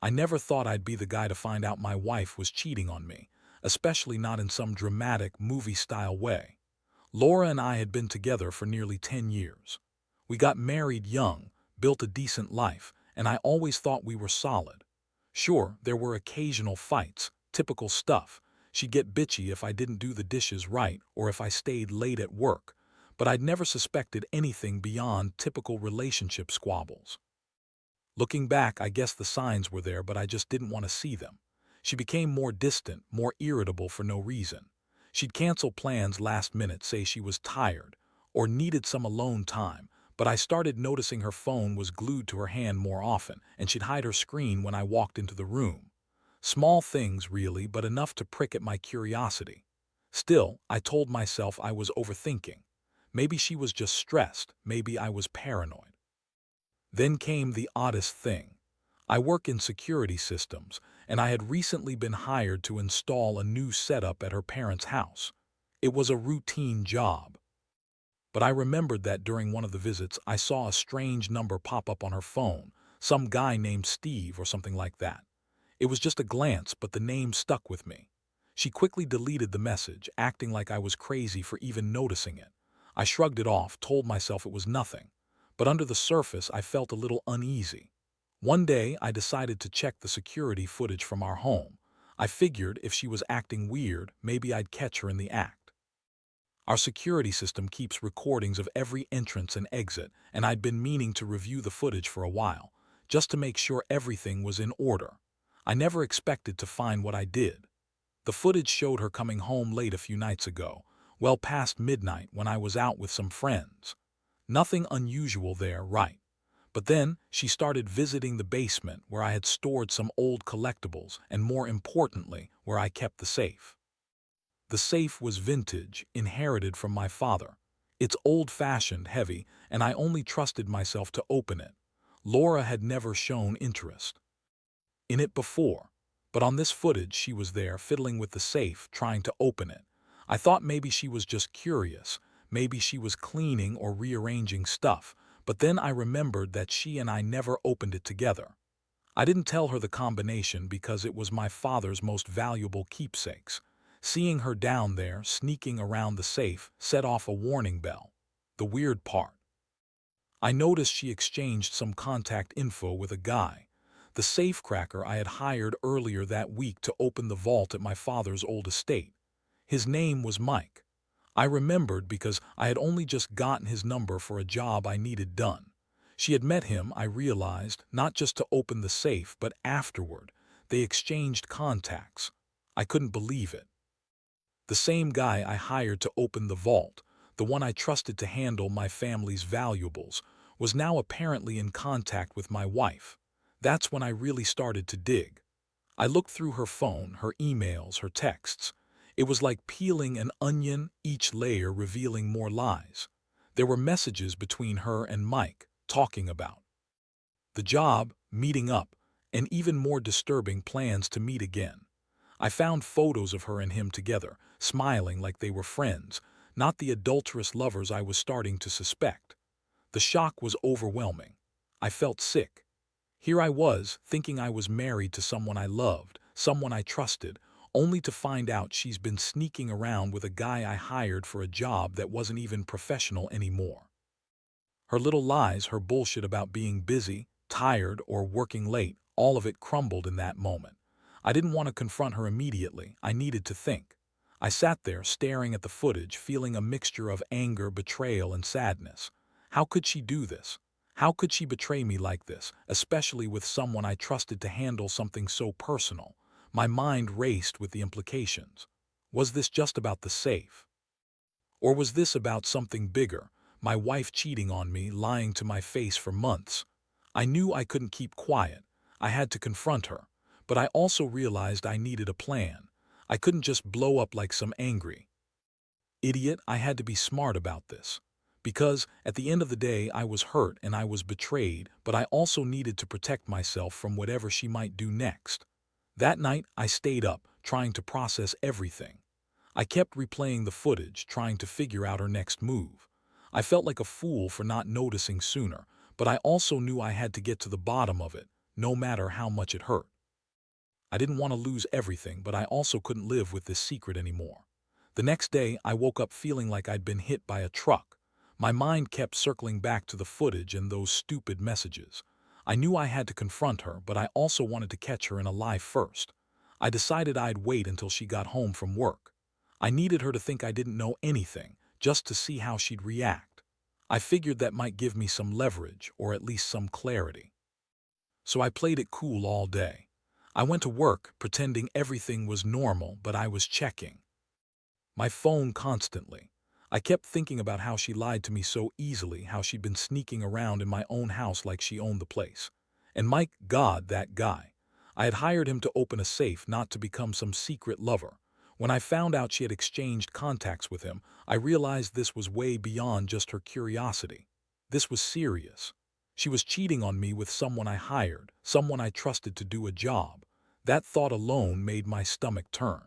I never thought I'd be the guy to find out my wife was cheating on me, especially not in some dramatic, movie-style way. Laura and I had been together for nearly 10 years. We got married young, built a decent life, and I always thought we were solid. Sure, there were occasional fights, typical stuff. She'd get bitchy if I didn't do the dishes right or if I stayed late at work, but I'd never suspected anything beyond typical relationship squabbles. Looking back, I guess the signs were there, but I just didn't want to see them. She became more distant, more irritable for no reason. She'd cancel plans last minute, say she was tired or needed some alone time, but I started noticing her phone was glued to her hand more often, and she'd hide her screen when I walked into the room. Small things, really, but enough to prick at my curiosity. Still, I told myself I was overthinking. Maybe she was just stressed, maybe I was paranoid. Then came the oddest thing. I work in security systems, and I had recently been hired to install a new setup at her parents' house. It was a routine job. But I remembered that during one of the visits, I saw a strange number pop up on her phone, some guy named Steve or something like that. It was just a glance, but the name stuck with me. She quickly deleted the message, acting like I was crazy for even noticing it. I shrugged it off, told myself it was nothing. But under the surface, I felt a little uneasy. One day, I decided to check the security footage from our home. I figured if she was acting weird, maybe I'd catch her in the act. Our security system keeps recordings of every entrance and exit, and I'd been meaning to review the footage for a while, just to make sure everything was in order. I never expected to find what I did. The footage showed her coming home late a few nights ago, well past midnight when I was out with some friends. Nothing unusual there, right? But then she started visiting the basement where I had stored some old collectibles and, more importantly, where I kept the safe. The safe was vintage, inherited from my father. It's old-fashioned, heavy, and I only trusted myself to open it. Laura had never shown interest in it before, but on this footage she was there, fiddling with the safe, trying to open it. I thought maybe she was just curious, maybe she was cleaning or rearranging stuff, but then I remembered that she and I never opened it together. I didn't tell her the combination because it was my father's most valuable keepsakes. Seeing her down there, sneaking around the safe, set off a warning bell. The weird part: I noticed she exchanged some contact info with a guy, the safecracker I had hired earlier that week to open the vault at my father's old estate. His name was Mike. I remembered because I had only just gotten his number for a job I needed done. She had met him, I realized, not just to open the safe, but afterward. They exchanged contacts. I couldn't believe it. The same guy I hired to open the vault, the one I trusted to handle my family's valuables, was now apparently in contact with my wife. That's when I really started to dig. I looked through her phone, her emails, her texts. It was like peeling an onion, each layer revealing more lies. There were messages between her and Mike, talking about the job, meeting up, and even more disturbing, plans to meet again. I found photos of her and him together, smiling like they were friends, not the adulterous lovers I was starting to suspect. The shock was overwhelming. I felt sick. Here I was, thinking I was married to someone I loved, someone I trusted, only to find out she's been sneaking around with a guy I hired for a job that wasn't even professional anymore. Her little lies, her bullshit about being busy, tired, or working late, all of it crumbled in that moment. I didn't want to confront her immediately. I needed to think. I sat there, staring at the footage, feeling a mixture of anger, betrayal, and sadness. How could she do this? How could she betray me like this, especially with someone I trusted to handle something so personal? My mind raced with the implications. Was this just about the safe? Or was this about something bigger? My wife cheating on me, lying to my face for months. I knew I couldn't keep quiet. I had to confront her. But I also realized I needed a plan. I couldn't just blow up like some angry idiot. I had to be smart about this. Because, at the end of the day, I was hurt and I was betrayed, but I also needed to protect myself from whatever she might do next. That night, I stayed up, trying to process everything. I kept replaying the footage, trying to figure out her next move. I felt like a fool for not noticing sooner, but I also knew I had to get to the bottom of it. no matter how much it hurt. I didn't want to lose everything, but I also couldn't live with this secret anymore. The next day, I woke up feeling like I'd been hit by a truck. My mind kept circling back to the footage and those stupid messages. I knew I had to confront her, but I also wanted to catch her in a lie first. I decided I'd wait until she got home from work. I needed her to think I didn't know anything, just to see how she'd react. I figured that might give me some leverage, or at least some clarity. So I played it cool all day. I went to work, pretending everything was normal, but I was checking my phone constantly. I kept thinking about how she lied to me so easily, how she'd been sneaking around in my own house like she owned the place. And Mike, God, that guy. I had hired him to open a safe, not to become some secret lover. When I found out she had exchanged contacts with him, I realized this was way beyond just her curiosity. This was serious. She was cheating on me with someone I hired, someone I trusted to do a job. That thought alone made my stomach turn.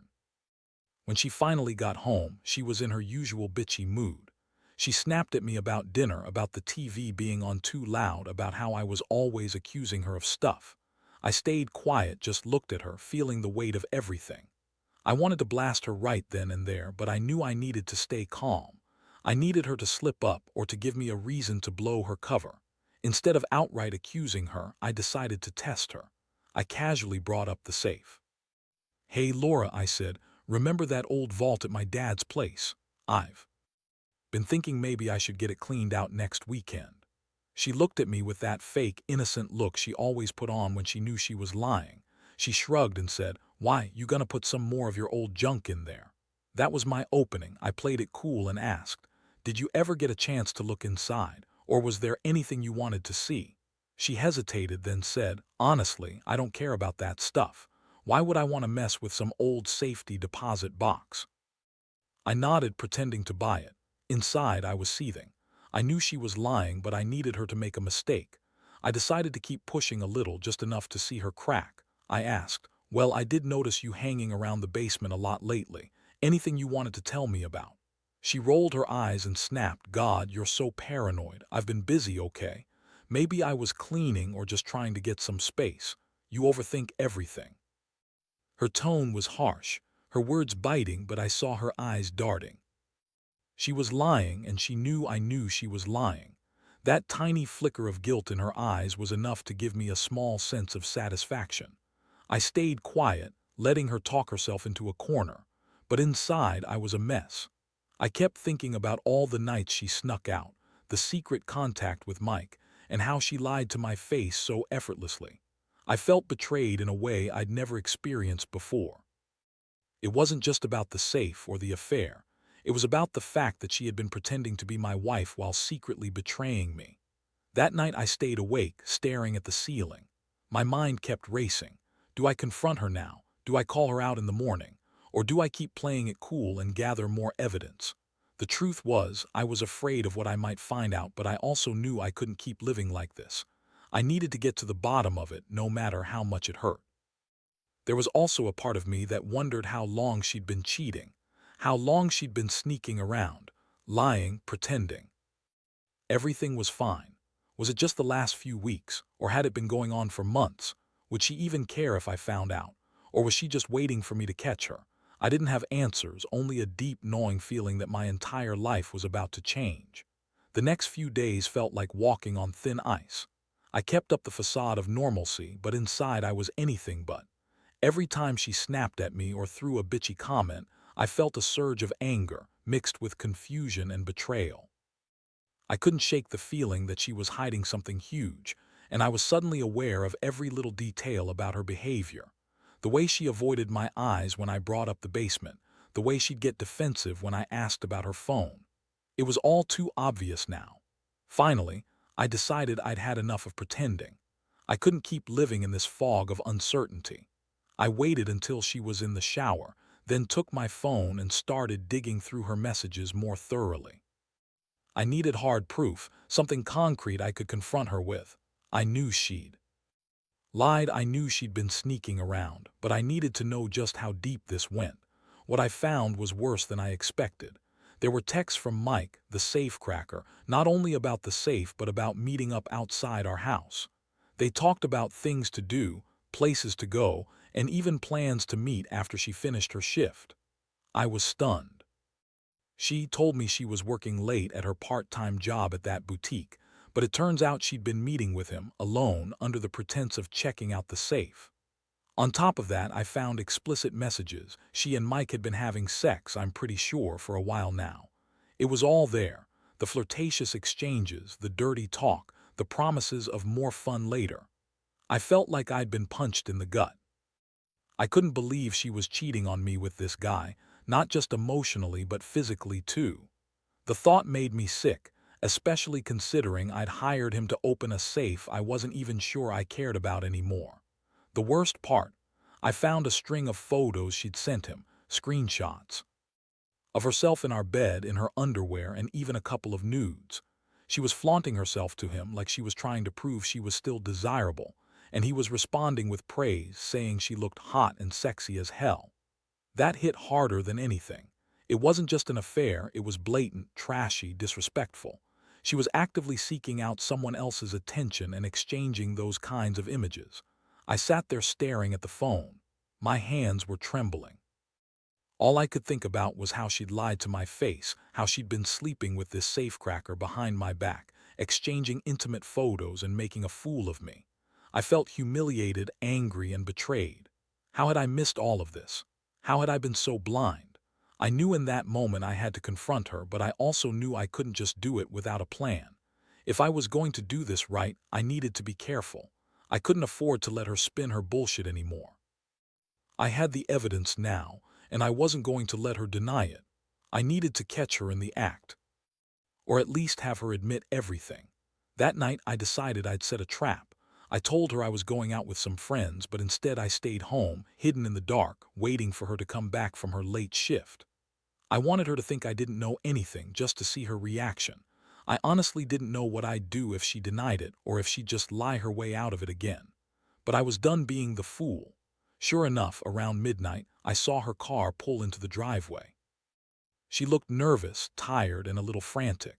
When she finally got home, she was in her usual bitchy mood. She snapped at me about dinner, about the TV being on too loud, about how I was always accusing her of stuff. I stayed quiet, just looked at her, feeling the weight of everything. I wanted to blast her right then and there, but I knew I needed to stay calm. I needed her to slip up or to give me a reason to blow her cover. Instead of outright accusing her, I decided to test her. I casually brought up the safe. "Hey Laura," I said, "remember that old vault at my dad's place? I've been thinking maybe I should get it cleaned out next weekend." She looked at me with that fake, innocent look she always put on when she knew she was lying. She shrugged and said, "Why, you gonna put some more of your old junk in there?" That was my opening. I played it cool and asked, "Did you ever get a chance to look inside, or was there anything you wanted to see?" She hesitated, then said, "Honestly, I don't care about that stuff. Why would I want to mess with some old safety deposit box?" I nodded, pretending to buy it. Inside, I was seething. I knew she was lying, but I needed her to make a mistake. I decided to keep pushing a little, just enough to see her crack. I asked, "Well, I did notice you hanging around the basement a lot lately. Anything you wanted to tell me about?" She rolled her eyes and snapped, "God, you're so paranoid. I've been busy, okay? Maybe I was cleaning or just trying to get some space. You overthink everything." Her tone was harsh, her words biting, but I saw her eyes darting. She was lying, and she knew I knew she was lying. That tiny flicker of guilt in her eyes was enough to give me a small sense of satisfaction. I stayed quiet, letting her talk herself into a corner, but inside I was a mess. I kept thinking about all the nights she snuck out, the secret contact with Mike, and how she lied to my face so effortlessly. I felt betrayed in a way I'd never experienced before. It wasn't just about the safe or the affair. It was about the fact that she had been pretending to be my wife while secretly betraying me. That night I stayed awake, staring at the ceiling. My mind kept racing. Do I confront her now? Do I call her out in the morning? Or do I keep playing it cool and gather more evidence? The truth was, I was afraid of what I might find out, but I also knew I couldn't keep living like this. I needed to get to the bottom of it, no matter how much it hurt. There was also a part of me that wondered how long she'd been cheating, how long she'd been sneaking around, lying, pretending. Everything was fine. Was it just the last few weeks, or had it been going on for months? Would she even care if I found out? Or was she just waiting for me to catch her? I didn't have answers, only a deep, gnawing feeling that my entire life was about to change. The next few days felt like walking on thin ice. I kept up the facade of normalcy, but inside I was anything but. Every time she snapped at me or threw a bitchy comment, I felt a surge of anger, mixed with confusion and betrayal. I couldn't shake the feeling that she was hiding something huge, and I was suddenly aware of every little detail about her behavior. The way she avoided my eyes when I brought up the basement, the way she'd get defensive when I asked about her phone. It was all too obvious now. Finally, I decided I'd had enough of pretending. I couldn't keep living in this fog of uncertainty. I waited until she was in the shower, then took my phone and started digging through her messages more thoroughly. I needed hard proof, something concrete I could confront her with. I knew she'd lied, I knew she'd been sneaking around, but I needed to know just how deep this went. What I found was worse than I expected. There were texts from Mike, the safecracker, not only about the safe but about meeting up outside our house. They talked about things to do, places to go, and even plans to meet after she finished her shift. I was stunned. She told me she was working late at her part-time job at that boutique, but it turns out she'd been meeting with him, alone, under the pretense of checking out the safe. On top of that, I found explicit messages. She and Mike had been having sex, I'm pretty sure, for a while now. It was all there. The flirtatious exchanges, the dirty talk, the promises of more fun later. I felt like I'd been punched in the gut. I couldn't believe she was cheating on me with this guy, not just emotionally but physically too. The thought made me sick, especially considering I'd hired him to open a safe I wasn't even sure I cared about anymore. The worst part, I found a string of photos she'd sent him, screenshots, of herself in our bed in her underwear and even a couple of nudes. She was flaunting herself to him like she was trying to prove she was still desirable, and he was responding with praise, saying she looked hot and sexy as hell. That hit harder than anything. It wasn't just an affair, it was blatant, trashy, disrespectful. She was actively seeking out someone else's attention and exchanging those kinds of images. I sat there staring at the phone. My hands were trembling. All I could think about was how she'd lied to my face, how she'd been sleeping with this safecracker behind my back, exchanging intimate photos and making a fool of me. I felt humiliated, angry, and betrayed. How had I missed all of this? How had I been so blind? I knew in that moment I had to confront her, but I also knew I couldn't just do it without a plan. If I was going to do this right, I needed to be careful. I couldn't afford to let her spin her bullshit anymore. I had the evidence now, and I wasn't going to let her deny it. I needed to catch her in the act, or at least have her admit everything. That night I decided I'd set a trap. I told her I was going out with some friends, but instead I stayed home, hidden in the dark, waiting for her to come back from her late shift. I wanted her to think I didn't know anything, just to see her reaction. I honestly didn't know what I'd do if she denied it, or if she'd just lie her way out of it again. But I was done being the fool. Sure enough, around midnight, I saw her car pull into the driveway. She looked nervous, tired, and a little frantic.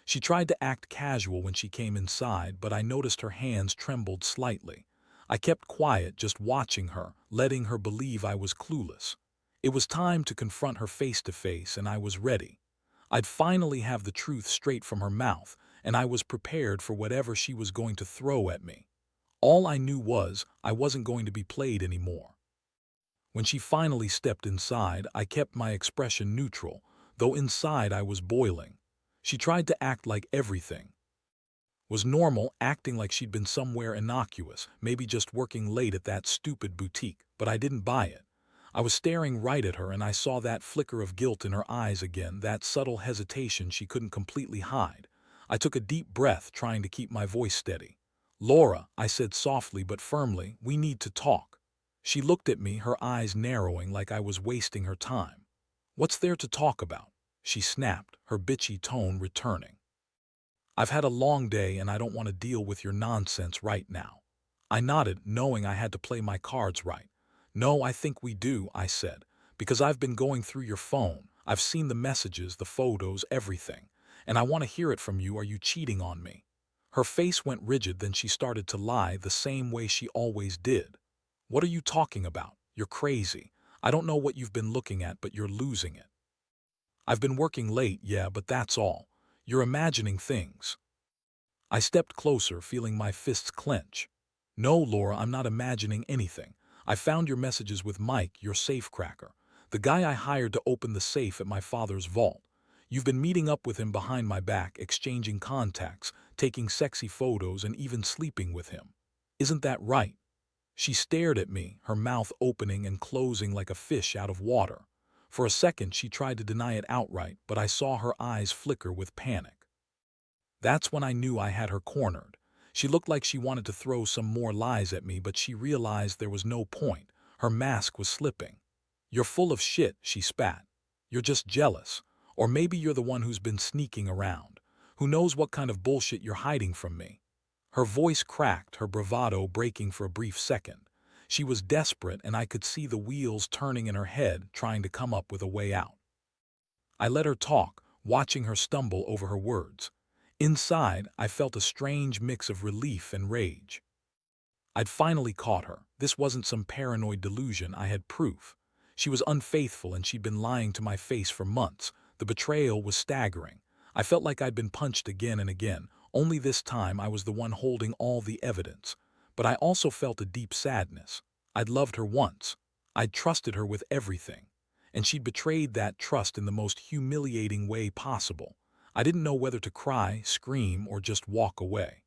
She tried to act casual when she came inside, but I noticed her hands trembled slightly. I kept quiet, just watching her, letting her believe I was clueless. It was time to confront her face to face, and I was ready. I'd finally have the truth straight from her mouth, and I was prepared for whatever she was going to throw at me. All I knew was I wasn't going to be played anymore. When she finally stepped inside, I kept my expression neutral, though inside I was boiling. She tried to act like everything was normal, acting like she'd been somewhere innocuous, maybe just working late at that stupid boutique, but I didn't buy it. I was staring right at her, and I saw that flicker of guilt in her eyes again, that subtle hesitation she couldn't completely hide. I took a deep breath, trying to keep my voice steady. "Laura," I said softly but firmly, "we need to talk." She looked at me, her eyes narrowing like I was wasting her time. "What's there to talk about?" she snapped, her bitchy tone returning. "I've had a long day and I don't want to deal with your nonsense right now." I nodded, knowing I had to play my cards right. "No, I think we do," I said, "because I've been going through your phone. I've seen the messages, the photos, everything. And I want to hear it from you. Are you cheating on me?" Her face went rigid, then she started to lie the same way she always did. "What are you talking about? You're crazy. I don't know what you've been looking at, but you're losing it." "I've been working late, yeah, but that's all. You're imagining things." I stepped closer, feeling my fists clench. "No, Laura, I'm not imagining anything. I found your messages with Mike, your safecracker, the guy I hired to open the safe at my father's vault. You've been meeting up with him behind my back, exchanging contacts, taking sexy photos, and even sleeping with him. Isn't that right?" She stared at me, her mouth opening and closing like a fish out of water. For a second she tried to deny it outright, but I saw her eyes flicker with panic. That's when I knew I had her cornered. She looked like she wanted to throw some more lies at me, but she realized there was no point. Her mask was slipping. "You're full of shit," she spat. "You're just jealous. Or maybe you're the one who's been sneaking around. Who knows what kind of bullshit you're hiding from me?" Her voice cracked, her bravado breaking for a brief second. She was desperate, and I could see the wheels turning in her head, trying to come up with a way out. I let her talk, watching her stumble over her words. Inside, I felt a strange mix of relief and rage. I'd finally caught her. This wasn't some paranoid delusion, I had proof. She was unfaithful and she'd been lying to my face for months. The betrayal was staggering. I felt like I'd been punched again and again, only this time I was the one holding all the evidence. But I also felt a deep sadness. I'd loved her once. I'd trusted her with everything. And she'd betrayed that trust in the most humiliating way possible. I didn't know whether to cry, scream, or just walk away.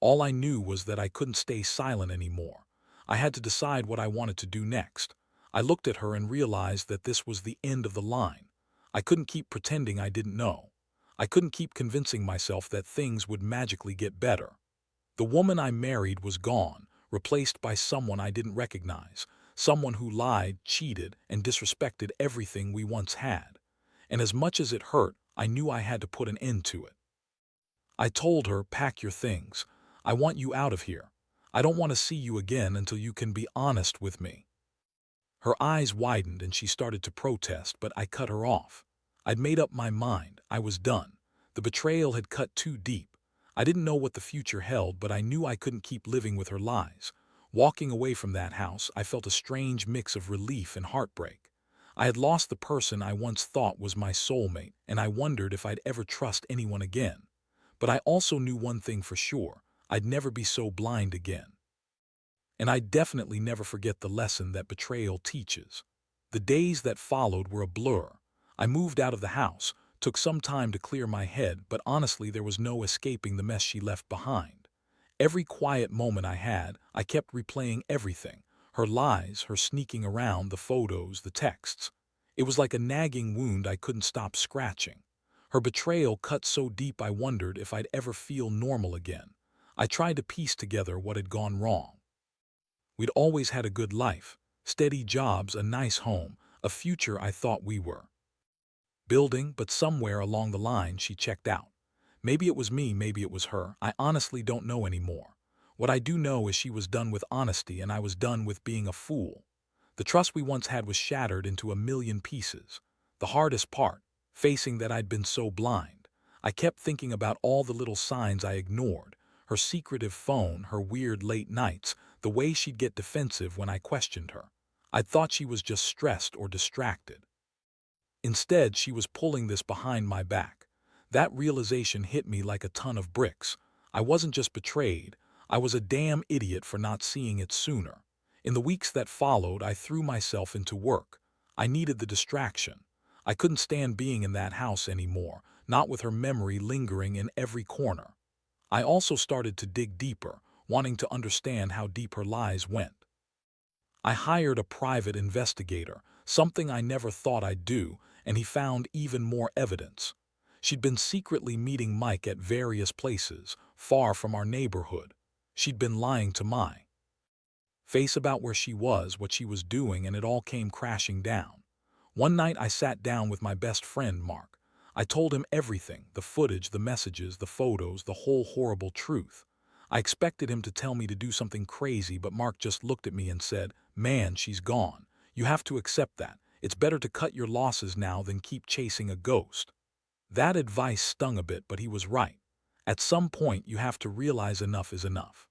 All I knew was that I couldn't stay silent anymore. I had to decide what I wanted to do next. I looked at her and realized that this was the end of the line. I couldn't keep pretending I didn't know. I couldn't keep convincing myself that things would magically get better. The woman I married was gone, replaced by someone I didn't recognize, someone who lied, cheated, and disrespected everything we once had. And as much as it hurt, I knew I had to put an end to it. I told her, "Pack your things. I want you out of here. I don't want to see you again until you can be honest with me." Her eyes widened and she started to protest, but I cut her off. I'd made up my mind. I was done. The betrayal had cut too deep. I didn't know what the future held, but I knew I couldn't keep living with her lies. Walking away from that house, I felt a strange mix of relief and heartbreak. I had lost the person I once thought was my soulmate, and I wondered if I'd ever trust anyone again. But I also knew one thing for sure: I'd never be so blind again. And I'd definitely never forget the lesson that betrayal teaches. The days that followed were a blur. I moved out of the house, took some time to clear my head, but honestly there was no escaping the mess she left behind. Every quiet moment I had, I kept replaying everything: her lies, her sneaking around, the photos, the texts. It was like a nagging wound I couldn't stop scratching. Her betrayal cut so deep I wondered if I'd ever feel normal again. I tried to piece together what had gone wrong. We'd always had a good life, steady jobs, a nice home, a future I thought we were building, but somewhere along the line she checked out. Maybe it was me, maybe it was her. I honestly don't know anymore. What I do know is she was done with honesty and I was done with being a fool. The trust we once had was shattered into a million pieces. The hardest part, facing that I'd been so blind. I kept thinking about all the little signs I ignored: her secretive phone, her weird late nights, the way she'd get defensive when I questioned her. I'd thought she was just stressed or distracted. Instead, she was pulling this behind my back. That realization hit me like a ton of bricks. I wasn't just betrayed, I was a damn idiot for not seeing it sooner. In the weeks that followed, I threw myself into work. I needed the distraction. I couldn't stand being in that house anymore, not with her memory lingering in every corner. I also started to dig deeper, wanting to understand how deep her lies went. I hired a private investigator, something I never thought I'd do, and he found even more evidence. She'd been secretly meeting Mike at various places, far from our neighborhood. She'd been lying to my face about where she was, what she was doing, and it all came crashing down. One night I sat down with my best friend, Mark. I told him everything: the footage, the messages, the photos, the whole horrible truth. I expected him to tell me to do something crazy, but Mark just looked at me and said, "Man, she's gone. You have to accept that. It's better to cut your losses now than keep chasing a ghost." That advice stung a bit, but he was right. At some point, you have to realize enough is enough.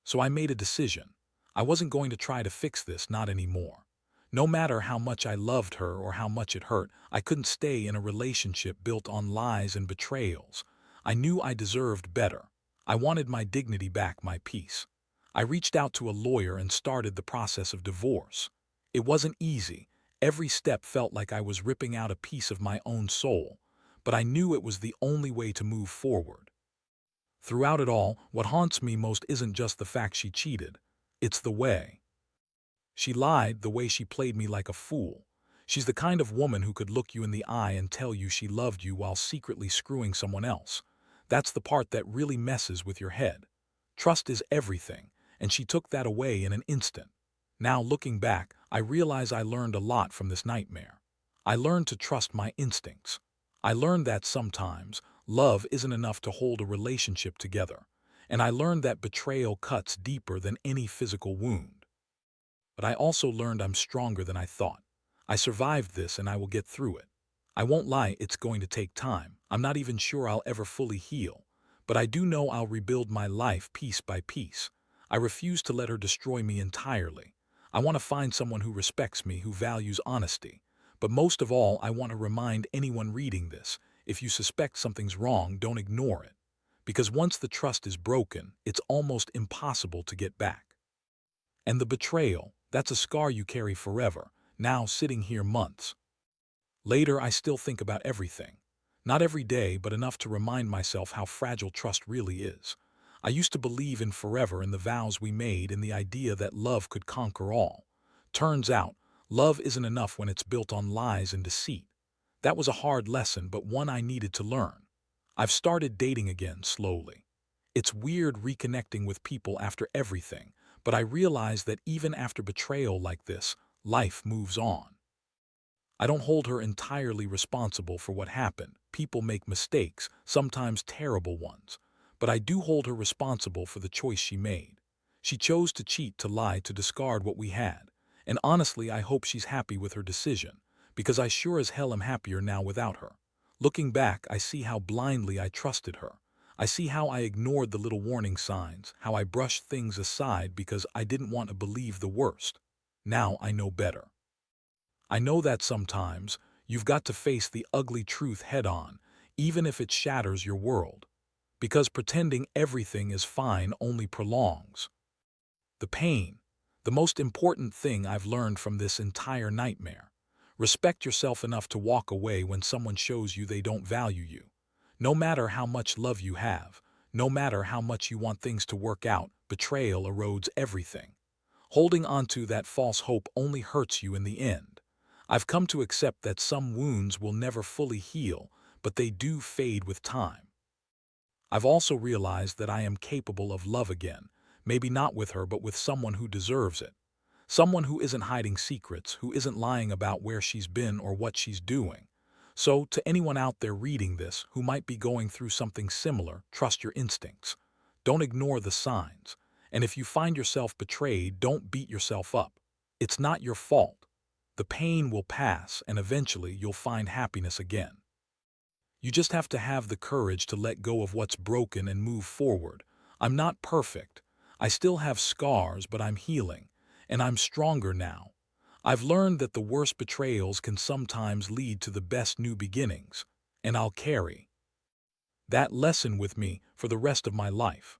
So I made a decision. I wasn't going to try to fix this, not anymore. No matter how much I loved her or how much it hurt, I couldn't stay in a relationship built on lies and betrayals. I knew I deserved better. I wanted my dignity back, my peace. I reached out to a lawyer and started the process of divorce. It wasn't easy. Every step felt like I was ripping out a piece of my own soul, but I knew it was the only way to move forward. Throughout it all, what haunts me most isn't just the fact she cheated. It's the way she lied, the way she played me like a fool. She's the kind of woman who could look you in the eye and tell you she loved you while secretly screwing someone else. That's the part that really messes with your head. Trust is everything, and she took that away in an instant. Now, looking back, I realize I learned a lot from this nightmare. I learned to trust my instincts. I learned that sometimes love isn't enough to hold a relationship together. And I learned that betrayal cuts deeper than any physical wound. But I also learned I'm stronger than I thought. I survived this and I will get through it. I won't lie, it's going to take time. I'm not even sure I'll ever fully heal. But I do know I'll rebuild my life piece by piece. I refuse to let her destroy me entirely. I want to find someone who respects me, who values honesty. But most of all, I want to remind anyone reading this, if you suspect something's wrong, don't ignore it. Because once the trust is broken, it's almost impossible to get back. And the betrayal, that's a scar you carry forever, now sitting here months later. I still think about everything. Not every day, but enough to remind myself how fragile trust really is. I used to believe in forever, in the vows we made, in the idea that love could conquer all. Turns out, love isn't enough when it's built on lies and deceit. That was a hard lesson, but one I needed to learn. I've started dating again, slowly. It's weird reconnecting with people after everything, but I realize that even after betrayal like this, life moves on. I don't hold her entirely responsible for what happened. People make mistakes, sometimes terrible ones. But I do hold her responsible for the choice she made. She chose to cheat, to lie, to discard what we had. And honestly, I hope she's happy with her decision, because I sure as hell am happier now without her. Looking back, I see how blindly I trusted her. I see how I ignored the little warning signs, how I brushed things aside because I didn't want to believe the worst. Now I know better. I know that sometimes you've got to face the ugly truth head on, even if it shatters your world. Because pretending everything is fine only prolongs the pain. The most important thing I've learned from this entire nightmare: respect yourself enough to walk away when someone shows you they don't value you. No matter how much love you have, no matter how much you want things to work out, betrayal erodes everything. Holding on to that false hope only hurts you in the end. I've come to accept that some wounds will never fully heal, but they do fade with time. I've also realized that I am capable of love again, maybe not with her, but with someone who deserves it. Someone who isn't hiding secrets, who isn't lying about where she's been or what she's doing. So, to anyone out there reading this who might be going through something similar, trust your instincts. Don't ignore the signs. And if you find yourself betrayed, don't beat yourself up. It's not your fault. The pain will pass, and eventually you'll find happiness again. You just have to have the courage to let go of what's broken and move forward. I'm not perfect. I still have scars, but I'm healing, and I'm stronger now. I've learned that the worst betrayals can sometimes lead to the best new beginnings, and I'll carry that lesson with me for the rest of my life.